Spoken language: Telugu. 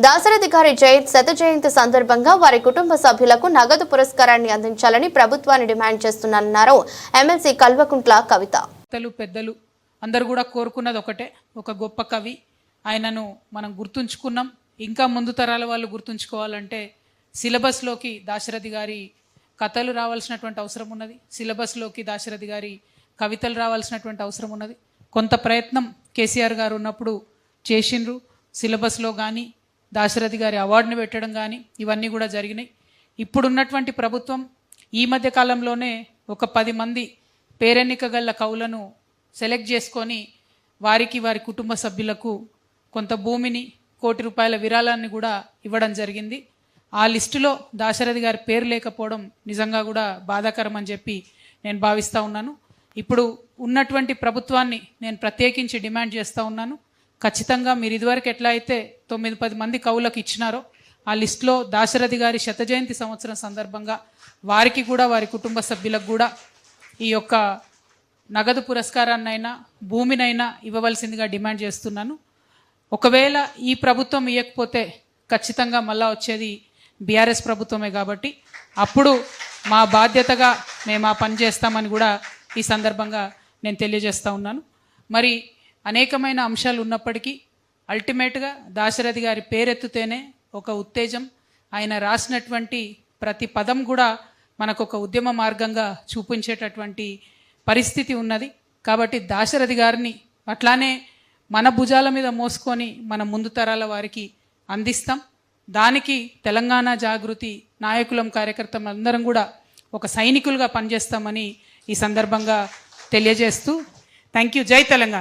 దాశరథి గారి శత జయంతి సందర్భంగా వారి కుటుంబ సభ్యులకు నగదు పురస్కారాన్ని అందించాలని ప్రభుత్వాన్ని డిమాండ్ చేస్తున్నారు ఎమ్మెల్సీ కల్వకుంట్ల కవిత. పెద్దలు అందరూ కూడా కోరుకున్నది ఒకటే, ఒక గొప్ప కవి. ఆయనను మనం గుర్తుంచుకున్నాం. ఇంకా ముందు తరాల వాళ్ళు గుర్తుంచుకోవాలంటే సిలబస్లోకి దాశరథి గారి కథలు రావాల్సినటువంటి అవసరం ఉన్నది. సిలబస్లోకి దాశరథి గారి కవితలు రావాల్సినటువంటి అవసరం ఉన్నది. కొంత ప్రయత్నం కేసీఆర్ గారు ఉన్నప్పుడు చేసిండ్రు. సిలబస్లో కానీ దాశరథి గారి అవార్డుని పెట్టడం కానీ ఇవన్నీ కూడా జరిగినాయి. ఇప్పుడున్నటువంటి ప్రభుత్వం ఈ మధ్య కాలంలోనే ఒక 10 మంది పేరెన్నిక గల కవులను సెలెక్ట్ చేసుకొని వారికి వారి కుటుంబ సభ్యులకు కొంత భూమిని ₹1 కోటి విరాళాన్ని కూడా ఇవ్వడం జరిగింది. ఆ లిస్టులో దాశరథి గారి పేరు లేకపోవడం నిజంగా కూడా బాధాకరం అని చెప్పి నేను భావిస్తూ ఉన్నాను. ఇప్పుడు ఉన్నటువంటి ప్రభుత్వాన్ని నేను ప్రత్యేకించి డిమాండ్ చేస్తూ ఉన్నాను. ఖచ్చితంగా మీరు ఇదివరకు ఎట్లా అయితే 9-10 మంది కవులకు ఇచ్చినారో ఆ లిస్టులో దాశరథి గారి శత జయంతి సంవత్సరం సందర్భంగా వారికి కూడా వారి కుటుంబ సభ్యులకు కూడా ఈ యొక్క నగదు పురస్కారాన్నైనా భూమినైనా ఇవ్వవలసిందిగా డిమాండ్ చేస్తున్నాను. ఒకవేళ ఈ ప్రభుత్వం ఇవ్వకపోతే ఖచ్చితంగా మళ్ళా వచ్చేది బీఆర్ఎస్ ప్రభుత్వమే కాబట్టి అప్పుడు మా బాధ్యతగా మేము ఆ పని చేస్తామని కూడా ఈ సందర్భంగా నేను తెలియజేస్తూ ఉన్నాను. మరి అనేకమైన అంశాలు ఉన్నప్పటికీ అల్టిమేట్గా దాశరథి గారి పేరెత్తుతేనే ఒక ఉత్తేజం, ఆయన రాసినటువంటి ప్రతి పదం కూడా మనకు ఒక ఉద్యమ మార్గంగా చూపించేటటువంటి పరిస్థితి ఉన్నది. కాబట్టి దాశరథి గారిని అట్లానే మన భుజాల మీద మోసుకొని మన ముందు తరాల వారికి అందిస్తాం. దానికి తెలంగాణ జాగృతి నాయకులం కార్యకర్తలం అందరం కూడా ఒక సైనికులుగా పనిచేస్తామని ఈ సందర్భంగా తెలియజేస్తూ థ్యాంక్ యూ. జై తెలంగాణ.